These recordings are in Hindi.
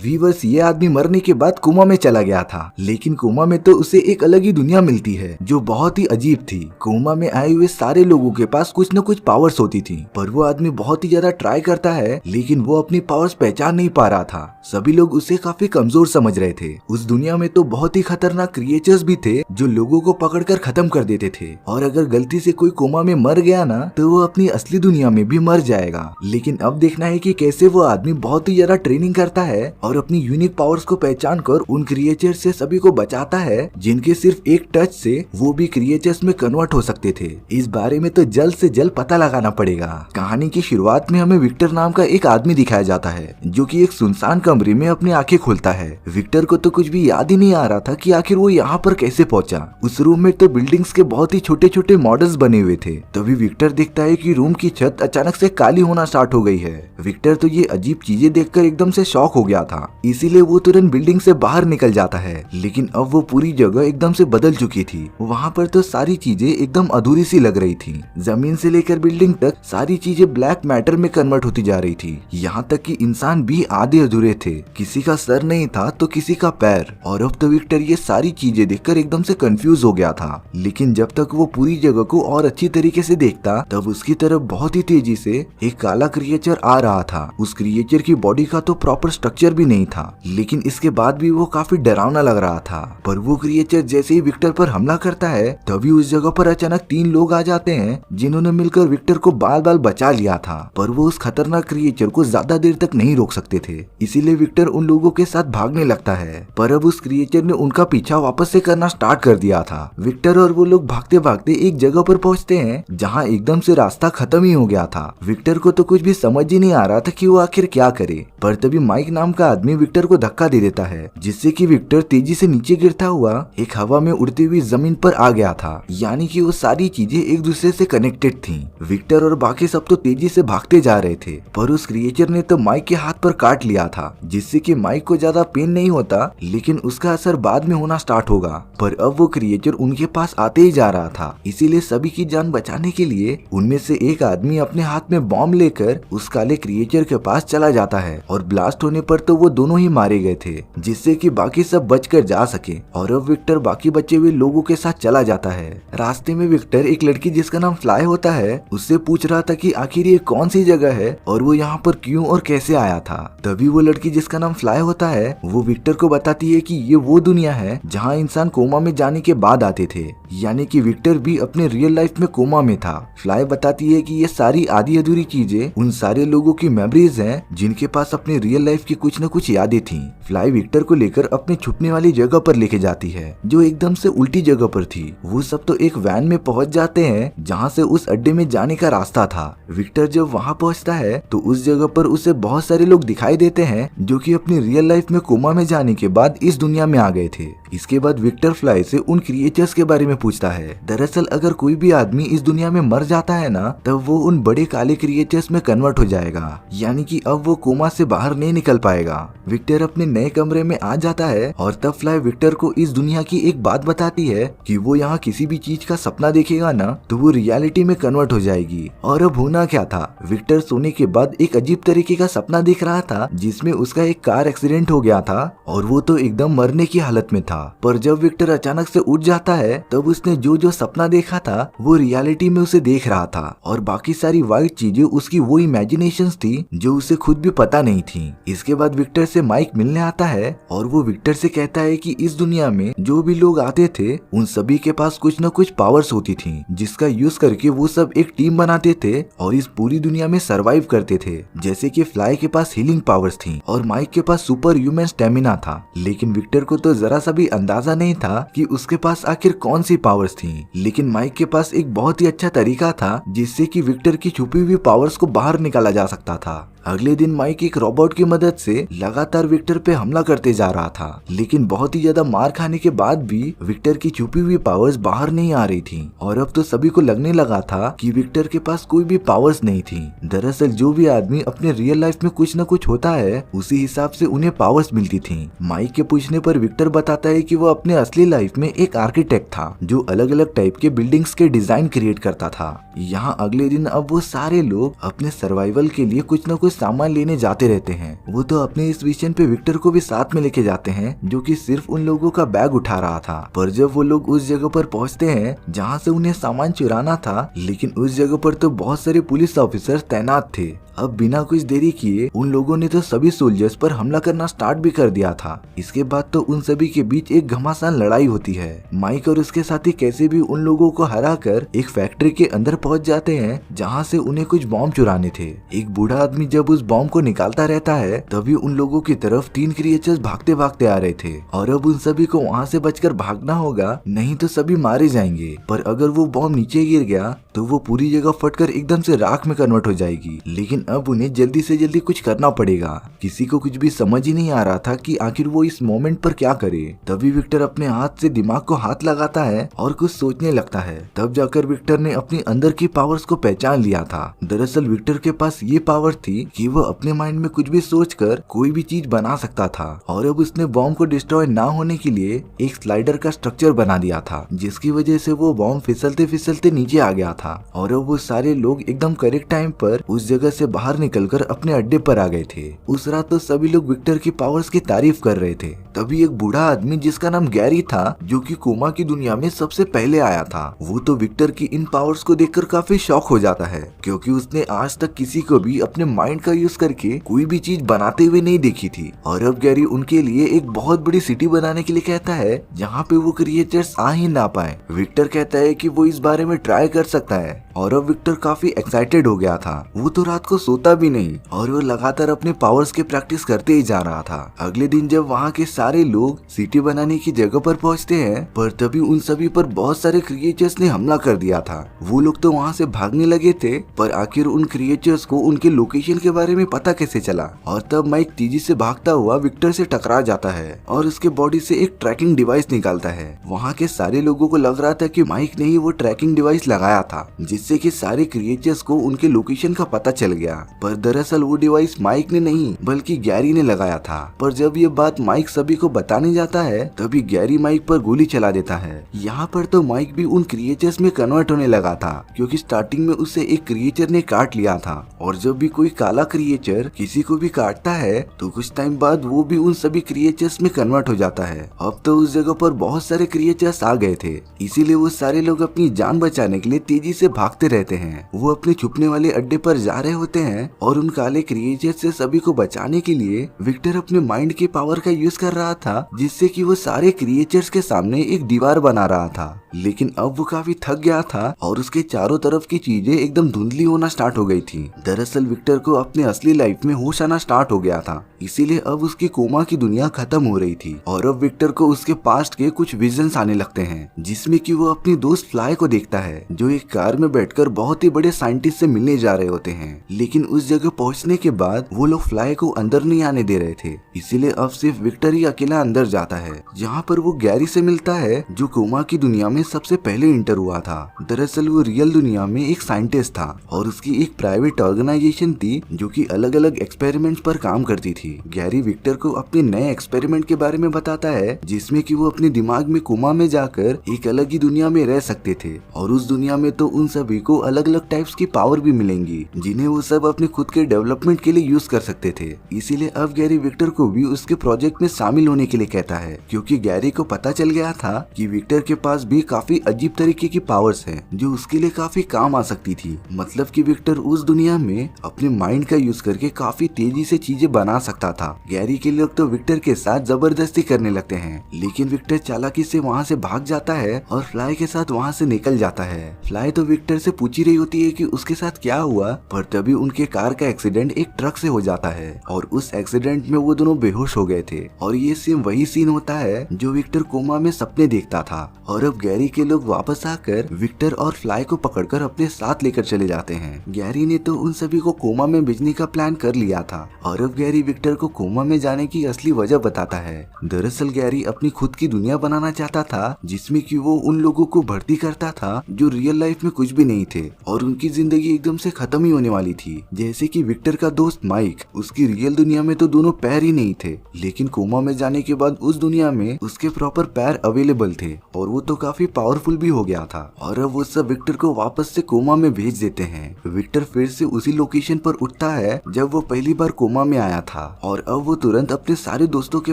वीवर्स, ये आदमी मरने के बाद कोमा में चला गया था, लेकिन कोमा में तो उसे एक अलग ही दुनिया मिलती है जो बहुत ही अजीब थी। कोमा में आए हुए सारे लोगों के पास कुछ न कुछ पावर्स होती थी, पर वो आदमी बहुत ही ज्यादा ट्राई करता है, लेकिन वो अपनी पावर्स पहचान नहीं पा रहा था। सभी लोग उसे काफी कमजोर समझ रहे थे। उस दुनिया में तो बहुत ही खतरनाक क्रिएचर्स भी थे जो लोगों को पकड़कर खत्म कर देते थे, और अगर गलती से कोई कोमा में मर गया ना तो वो अपनी असली दुनिया में भी मर जाएगा। लेकिन अब देखना है कि कैसे वो आदमी बहुत ही ज्यादा ट्रेनिंग करता है और अपनी यूनिक पावर्स को पहचान कर उन क्रिएचर से सभी को बचाता है जिनके सिर्फ एक टच से वो भी क्रिएचर्स में कन्वर्ट हो सकते थे। इस बारे में तो जल्द से जल्द पता लगाना पड़ेगा। कहानी की शुरुआत में हमें विक्टर नाम का एक आदमी दिखाया जाता है जो कि एक सुनसान कमरे में अपनी आंखें खोलता है। विक्टर को तो कुछ भी याद ही नहीं आ रहा था कि आखिर वो यहाँ पर कैसे पहुंचा। उस रूम में तो बिल्डिंग्स के बहुत ही छोटे छोटे मॉडल्स बने हुए थे। तभी विक्टर देखता है कि रूम की छत अचानक से काली होना स्टार्ट हो गई है। विक्टर तो ये अजीब चीजें देखकर एकदम से शॉक हो गया था, इसीलिए वो तुरंत बिल्डिंग से बाहर निकल जाता है। लेकिन अब वो पूरी जगह एकदम से बदल चुकी थी। वहाँ पर तो सारी चीजें एकदम अधूरी सी लग रही थी। जमीन से लेकर बिल्डिंग तक सारी चीजें ब्लैक मैटर में कन्वर्ट होती जा रही थी। यहाँ तक कि इंसान भी आधे अधूरे थे, किसी का सर नहीं था तो किसी का पैर। और अब तो विक्टर ये सारी चीजें देखकर एकदम से कंफ्यूज हो गया था। लेकिन जब तक वो पूरी जगह को और अच्छी तरीके से देखता तब उसकी तरफ बहुत ही तेजी से एक काला क्रिएचर आ रहा था। उस क्रिएचर की बॉडी का तो प्रॉपर स्ट्रक्चर भी नहीं था, लेकिन इसके बाद भी वो काफी डरावना लग रहा था। पर वो क्रिएचर जैसे ही विक्टर पर हमला करता है तभी उस जगह पर अचानक 3 लोग आ जाते हैं जिन्होंने मिलकर विक्टर को बाल बाल बचा लिया था। पर वो उस खतरनाक क्रिएचर को ज्यादा देर तक नहीं रोक सकते थे, इसीलिए विक्टर उन लोगों के साथ भागने लगता है। पर अब उस क्रिएचर ने उनका पीछा वापस से करना स्टार्ट कर दिया था। विक्टर और वो लोग भागते भागते एक जगह पर पहुंचते हैं जहाँ एकदम से रास्ता खत्म ही हो गया था। विक्टर को तो कुछ भी समझ ही नहीं आ रहा था कि वो आखिर क्या करे। पर तभी माइक नाम का आदमी विक्टर को धक्का दे देता है, जिससे कि विक्टर तेजी से नीचे गिरता हुआ एक हवा में उड़ती हुई जमीन पर आ गया था। यानी कि वो सारी चीजें एक दूसरे से कनेक्टेड थीं। विक्टर और बाकी सब तो तेजी से भागते जा रहे थे, पर उस क्रिएचर ने तो माइक के हाथ पर काट लिया था, जिससे कि माइक को ज्यादा पेन नहीं होता, लेकिन उसका असर बाद में होना स्टार्ट होगा। पर अब वो क्रिएचर उनके पास आते ही जा रहा था, इसीलिए सभी की जान बचाने के लिए उनमें से एक आदमी अपने हाथ में बॉम्ब लेकर उस काले क्रिएचर के पास चला जाता है। और ब्लास्ट होने पर तो वो दोनों ही मारे गए थे, जिससे कि बाकी सब बचकर जा सके। और अब विक्टर बाकी बचे हुए लोगों के साथ चला जाता है। रास्ते में विक्टर एक लड़की जिसका नाम फ्लाई होता है उससे पूछ रहा था कि आखिर ये कौन सी जगह है और वो यहाँ पर क्यों और कैसे आया था। तभी वो लड़की जिसका नाम फ्लाई होता है वो विक्टर को बताती है कि ये वो दुनिया है जहाँ इंसान कोमा में जाने के बाद आते थे, यानी कि विक्टर भी अपने रियल लाइफ में कोमा में था। फ्लाई बताती है कि ये सारी आधी अधूरी चीजें उन सारे लोगों की मेमोरीज हैं जिनके पास अपने रियल लाइफ की कुछ न कुछ यादें थीं। फ्लाई विक्टर को लेकर अपने छुपने वाली जगह पर लेके जाती है जो एकदम से उल्टी जगह पर थी। वो सब तो एक वैन में पहुंच जाते हैं जहां से उस अड्डे में जाने का रास्ता था। विक्टर जब वहां पहुंचता है तो उस जगह पर उसे बहुत सारे लोग दिखाई देते हैं जो कि अपनी रियल लाइफ में कोमा में जाने के बाद इस दुनिया में आ गए थे। इसके बाद विक्टर फ्लाई से उन क्रिएचर्स के बारे में पूछता है। दरअसल अगर कोई भी आदमी इस दुनिया में मर जाता है ना तब वो उन बड़े काले क्रिएचर्स में कन्वर्ट हो जाएगा, यानी कि अब वो कोमा से बाहर नहीं निकल पाएगा। विक्टर अपने नए कमरे में आ जाता है और तब फ्लाई विक्टर को इस दुनिया की एक बात बताती है कि वो यहाँ किसी भी चीज का सपना देखेगा ना तो वो रियलिटी में कन्वर्ट हो जाएगी। और अब होना क्या था, विक्टर सोने के बाद एक अजीब तरीके का सपना देख रहा था जिसमें उसका एक कार एक्सीडेंट हो गया था और वो तो एकदम मरने की हालत में था। पर जब विक्टर अचानक से उठ जाता है तब उसने जो जो सपना देखा था वो रियलिटी में उसे देख रहा था और बाकी सारी वाइट चीजें उसकी वो इमेजिनेशंस थी जो उसे खुद भी पता नहीं थी। इसके बाद विक्टर से माइक मिलने आता है और वो विक्टर से कहता है कि इस दुनिया में जो भी लोग आते थे उन सभी के पास कुछ न कुछ पावर्स होती थी जिसका यूज करके वो सब एक टीम बनाते थे और इस पूरी दुनिया में सरवाइव करते थे। जैसे कि फ्लाई के पास हीलिंग पावर्स थी और माइक के पास सुपर ह्यूमन स्टेमिना था। लेकिन विक्टर को तो जरा सा भी अंदाजा नहीं था कि उसके पास आखिर कौन सी पावर्स थी। लेकिन माइक के पास एक बहुत ही अच्छा तरीका था जिससे कि विक्टर की छुपी हुई पावर्स को बाहर निकाला जा सकता था। अगले दिन माइक एक रोबोट की मदद से लगातार विक्टर पे हमला करते जा रहा था, लेकिन बहुत ही ज्यादा मार खाने के बाद भी विक्टर की छुपी हुई पावर्स बाहर नहीं आ रही थी। और अब तो सभी को लगने लगा था कि विक्टर के पास कोई भी पावर्स नहीं थी। दरअसल जो भी आदमी अपने रियल लाइफ में कुछ न कुछ होता है उसी हिसाब से उन्हें पावर्स मिलती थी। माइक के पूछने पर विक्टर बताता है कि वो अपने असली लाइफ में एक आर्किटेक्ट था जो अलग अलग टाइप के बिल्डिंग्स के डिजाइन क्रिएट करता था। यहाँ अगले दिन अब वो सारे लोग अपने सर्वाइवल के लिए कुछ न कुछ वो सामान लेने जाते रहते हैं। वो तो अपने इस मिशन पे विक्टर को भी साथ में लेके जाते हैं, जो कि सिर्फ उन लोगों का बैग उठा रहा था। पर जब वो लोग उस जगह पर पहुंचते हैं जहाँ से उन्हें सामान चुराना था, लेकिन उस जगह पर तो बहुत सारे पुलिस ऑफिसर तैनात थे। अब बिना कुछ देरी किए उन लोगों ने तो सभी सोल्जर्स पर हमला करना स्टार्ट भी कर दिया था। इसके बाद तो उन सभी के बीच एक घमासान लड़ाई होती है। माइक और उसके साथी कैसे भी उन लोगों को हराकर एक फैक्ट्री के अंदर पहुंच जाते हैं, जहां से उन्हें कुछ बॉम्ब चुराने थे। एक बूढ़ा आदमी जब उस बॉम्ब को निकालता रहता है, तभी उन लोगों की तरफ 3 क्रिएचर्स भागते भागते आ रहे थे और अब उन सभी को वहाँ से बचकर भागना होगा, नहीं तो सभी मारे जाएंगे। पर अगर वो बॉम्ब नीचे गिर गया तो वो पूरी जगह फटकर एकदम से राख में कन्वर्ट हो जाएगी। लेकिन अब उन्हें जल्दी से जल्दी कुछ करना पड़ेगा। किसी को कुछ भी समझ ही नहीं आ रहा था कि आखिर वो इस मोमेंट पर क्या करे। तभी विक्टर अपने हाथ से दिमाग को हाथ लगाता है और कुछ सोचने लगता है। तब जाकर विक्टर ने अपने अंदर की पावर्स को पहचान लिया था। दरअसल विक्टर के पास ये पावर थी कि वो अपने माइंड में कुछ भी सोचकर कोई भी चीज बना सकता था और अब उसने बॉम्ब को डिस्ट्रॉय ना होने के लिए एक स्लाइडर का स्ट्रक्चर बना दिया था, जिसकी वजह से वो बॉम्ब फिसलते फिसलते नीचे आ गया था और अब वो सारे लोग एकदम करेक्ट टाइम पर उस जगह से बाहर निकलकर अपने अड्डे पर आ गए थे। उस रात तो सभी लोग विक्टर की पावर्स की तारीफ कर रहे थे। तभी एक बूढ़ा आदमी जिसका नाम गैरी था, जो कि कोमा की दुनिया में सबसे पहले आया था, वो तो विक्टर की इन पावर्स को देखकर काफी शॉक हो जाता है, क्योंकि उसने आज तक किसी को भी अपने माइंड का यूज करके कोई भी चीज बनाते हुए नहीं देखी थी। और अब गैरी उनके लिए एक बहुत बड़ी सिटी बनाने के लिए कहता है, जहाँ पे वो क्रिएचर्स आ ही ना पाए। विक्टर कहता है कि वो इस बारे में ट्राई कर सकता है और अब विक्टर काफी एक्साइटेड हो गया था। वो तो रात को सोता भी नहीं और वो लगातार अपने पावर्स की प्रैक्टिस करते ही जा रहा था। अगले दिन जब वहाँ के सारे लोग सिटी बनाने की जगह पर पहुँचते हैं, पर तभी उन सभी पर बहुत सारे क्रिएचर्स ने हमला कर दिया था। वो लोग तो वहाँ से भागने लगे थे, पर आखिर उन क्रिएचर्स को उनके लोकेशन के बारे में पता कैसे चला। और तब माइक तेजी से भागता हुआ विक्टर से टकरा जाता है और उसके बॉडी से एक ट्रैकिंग डिवाइस निकालता है। वहाँ के सारे लोगों को लग रहा था कि माइक ने ही वो ट्रैकिंग डिवाइस लगाया था, जिससे कि सारे क्रिएचर्स को उनके लोकेशन का पता चल गया। पर दरअसल वो डिवाइस माइक ने नहीं बल्कि गैरी ने लगाया था। पर जब ये बात माइक सभी को बताने जाता है, तभी गैरी माइक पर गोली चला देता है। यहाँ पर तो माइक भी उन क्रिएचर्स में कन्वर्ट होने लगा था, क्योंकि स्टार्टिंग में उसे एक क्रिएचर ने काट लिया था और जब भी कोई काला क्रिएचर किसी को भी काटता है तो कुछ टाइम बाद वो भी उन सभी क्रिएचर्स में कन्वर्ट हो जाता है। अब तो उस जगह पर बहुत सारे क्रिएचर्स आ गए थे, इसीलिए वो सारे लोग अपनी जान बचाने के लिए तेजी से भागते रहते हैं। वो अपने छुपने वाले अड्डे पर जा रहे होते हैं और उन काले क्रिएचर से सभी को बचाने के लिए विक्टर अपने माइंड के पावर का यूज कर रहा था, जिससे कि वो सारे क्रिएचर्स के सामने एक दीवार बना रहा था। लेकिन अब वो काफी थक गया था और उसके चारों तरफ की चीजें एकदम धुंधली होना स्टार्ट हो गई थी। दरअसल विक्टर को अपने असली लाइफ में होश आना स्टार्ट हो गया था, इसीलिए अब उसकी कोमा की दुनिया खत्म हो रही थी और अब विक्टर को उसके पास्ट के कुछ विजन्स आने लगते हैं, जिसमें कि वो अपनी दोस्त फ्लाई को देखता है, जो एक कार में बैठकर बहुत ही बड़े साइंटिस्ट से मिलने जा रहे होते हैं। लेकिन उस जगह पहुंचने के बाद वो लोग फ्लाई को अंदर नहीं आने दे रहे थे, इसीलिए अब सिर्फ विक्टर ही अकेला अंदर जाता है, जहाँ पर वो गैरी से मिलता है, जो कोमा की दुनिया में सबसे पहले इंटर हुआ था। दरअसल वो रियल दुनिया में एक साइंटिस्ट था और उसकी एक प्राइवेट ऑर्गेनाइजेशन थी, जो कि अलग अलग एक्सपेरिमेंट्स पर काम करती थी। गैरी विक्टर को अपने नए एक्सपेरिमेंट के बारे में बताता है, जिसमें कि वो अपने दिमाग में कोमा में जाकर एक अलग ही दुनिया में रह सकते थे और उस दुनिया में तो उन सभी को अलग अलग टाइप्स की पावर भी मिलेंगी, जिन्हें वो सब अपने खुद के डेवलपमेंट के लिए यूज कर सकते थे। इसीलिए अब गैरी विक्टर को भी उसके प्रोजेक्ट में शामिल होने के लिए कहता है, क्योंकि गैरी को पता चल गया था कि विक्टर के पास भी काफी अजीब तरीके की पावर्स हैं, जो उसके लिए काफी काम आ सकती थी। मतलब कि विक्टर उस दुनिया में अपने माइंड का यूज करके काफी तेजी से चीजें बना सकता था। गैरी के लोग तो विक्टर के साथ जबरदस्ती करने लगते हैं, लेकिन विक्टर चालाकी से वहाँ से भाग जाता है और फ्लाई के साथ वहाँ से निकल जाता है। फ्लाई तो विक्टर से पूछ ही रही होती है कि उसके साथ क्या हुआ, पर तभी उनके कार का एक्सीडेंट एक ट्रक से हो जाता है और उस एक्सीडेंट में वो दोनों बेहोश हो गए थे। और ये सीन वही सीन होता है जो विक्टर कोमा में सपने देखता था। और अब गैरी के लोग वापस आकर विक्टर और फ्लाई को पकड़कर अपने साथ लेकर चले जाते हैं। गैरी ने तो उन सभी को कोमा में भेजने का प्लान कर लिया था और अब गैरी विक्टर को कोमा में जाने की असली वजह बताता है। दरअसल गैरी अपनी खुद की दुनिया बनाना चाहता था, जिसमें कि वो उन लोगों को भर्ती करता था जो रियल लाइफ में कुछ भी नहीं थे और उनकी जिंदगी एकदम से खत्म ही होने वाली थी। जैसे कि विक्टर का दोस्त माइक, उसकी रियल दुनिया में तो दोनों पैर ही नहीं थे, लेकिन कोमा में जाने के बाद उस दुनिया में उसके प्रॉपर पैर अवेलेबल थे और वो तो काफी पावरफुल भी हो गया था और अब वो सब विक्टर को वापस से कोमा में भेज देते हैं। विक्टर फिर से उसी लोकेशन पर उठता है जब वो पहली बार कोमा में आया था और अब वो तुरंत अपने सारे दोस्तों के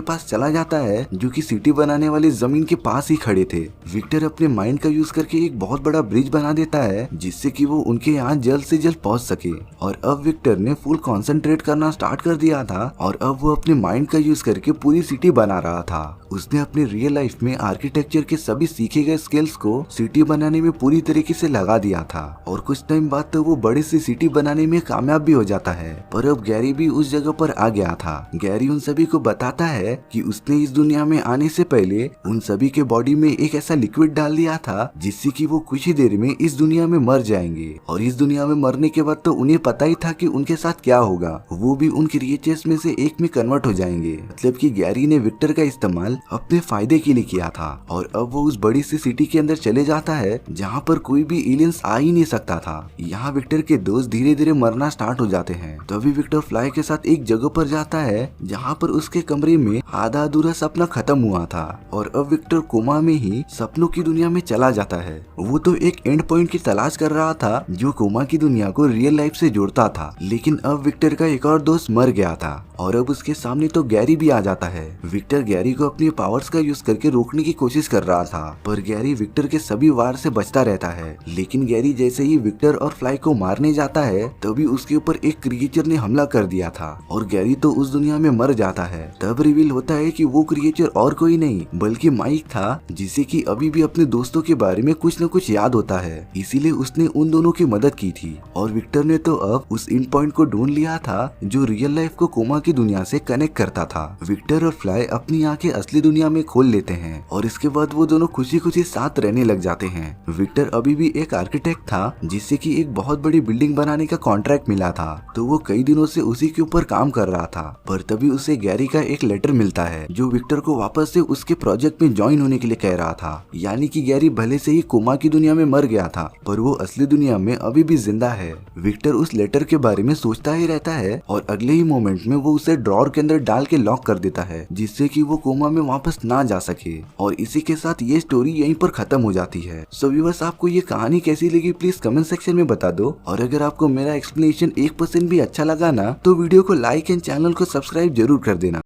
पास चला जाता है जो कि सिटी बनाने वाली जमीन के पास ही खड़े थे। विक्टर अपने माइंड का यूज करके एक बहुत बड़ा ब्रिज बना देता है जिससे कि वो उनके यहाँ जल्द से जल्द पहुंच सके और अब विक्टर ने फुल कंसंट्रेट करना स्टार्ट कर दिया था और अब वो अपने माइंड का यूज करके पूरी सिटी बना रहा था। उसने अपने रियल लाइफ में आर्किटेक्चर के सभी सीखे गए स्किल्स को सिटी बनाने में पूरी तरीके से लगा दिया था और कुछ टाइम बाद तो वो बड़ी सी सिटी बनाने में कामयाब भी हो जाता है। पर अब गैरी भी उस जगह पर आ गया था। गैरी उन सभी को बताता है कि उसने इस दुनिया में आने से पहले उन सभी के बॉडी में एक ऐसा लिक्विड डाल दिया था जिससे कि वो कुछ ही देर में इस दुनिया में मर जाएंगे और इस दुनिया में मरने के बाद तो उन्हें पता ही था कि उनके साथ क्या होगा, वो भी उन क्रिएचर्स में से एक में कन्वर्ट हो जाएंगे। मतलब कि गैरी ने विक्टर का इस्तेमाल अपने फायदे के लिए किया था और अब वो उस बड़ी सी सिटी के अंदर चले जाता है जहाँ पर कोई भी एलियंस आ ही नहीं सकता था। यहाँ विक्टर के दोस्त धीरे धीरे मरना स्टार्ट हो जाते हैं। तभी विक्टर फ्लाई के साथ एक जगह पर जाता है जहाँ पर उसके कमरे में आधा अधूरा सपना खत्म हुआ था और अब विक्टर कोमा में ही सपनों की दुनिया में चला जाता है। वो तो एक एंड पॉइंट की तलाश कर रहा था जो कोमा की दुनिया को रियल लाइफ से जोड़ता था, लेकिन अब विक्टर का एक और दोस्त मर गया था और अब उसके सामने तो गैरी भी आ जाता है। विक्टर गैरी को अपने पावर्स का यूज करके रोकने की कोशिश कर रहा था पर गैरी विक्टर के सभी वार से बचता रहता है। लेकिन गैरी जैसे ही विक्टर और फ्लाई को मारने जाता है तभी उसके ऊपर एक क्रिएचर ने हमला कर दिया था और गैरी तो उस दुनिया में मर जाता है। तब रिवील होता है कि वो क्रिएचर और कोई नहीं बल्कि माइक था जिसे कि अभी भी अपने दोस्तों के बारे में कुछ न कुछ याद होता है, इसीलिए उसने उन दोनों की मदद की थी। और विक्टर ने तो अब उस इन पॉइंट को ढूंढ लिया था जो रियल लाइफ को कोमा की दुनिया से कनेक्ट करता था। विक्टर और फ्लाई अपनी आंखें असली दुनिया में खोल लेते हैं और इसके बाद वो दोनों खुशी खुशी साथ रहने लग जाते हैं। विक्टर अभी भी एक आर्किटेक्ट था जिससे कि एक बहुत बड़ी बिल्डिंग बनाने का कॉन्ट्रैक्ट मिला था, तो वो कई दिनों से उसी के ऊपर काम कर रहा था। पर तभी उसे गैरी का एक लेटर मिलता है जो विक्टर को वापस से उसके प्रोजेक्ट में ज्वाइन होने के लिए कह रहा था। यानी कि गैरी भले से ही कोमा की दुनिया में मर गया था पर वो असली दुनिया में अभी भी जिंदा है। विक्टर उस लेटर के बारे में सोचता ही रहता है और अगले ही मोमेंट में वो उसे ड्रॉर के अंदर डाल के लॉक कर देता है जिससे कि वो कोमा में वापस ना जा सके। और इसी के साथ ये स्टोरी यहीं पर खत्म हो जाती है। सो व्यूअर्स, आपको ये कहानी कैसी लगी प्लीज कमेंट सेक्शन में बता दो और अगर आपको मेरा एक्सप्लेनेशन 1% भी अच्छा लगा ना तो वीडियो को लाइक एंड चैनल को सब्सक्राइब जरूर कर देना।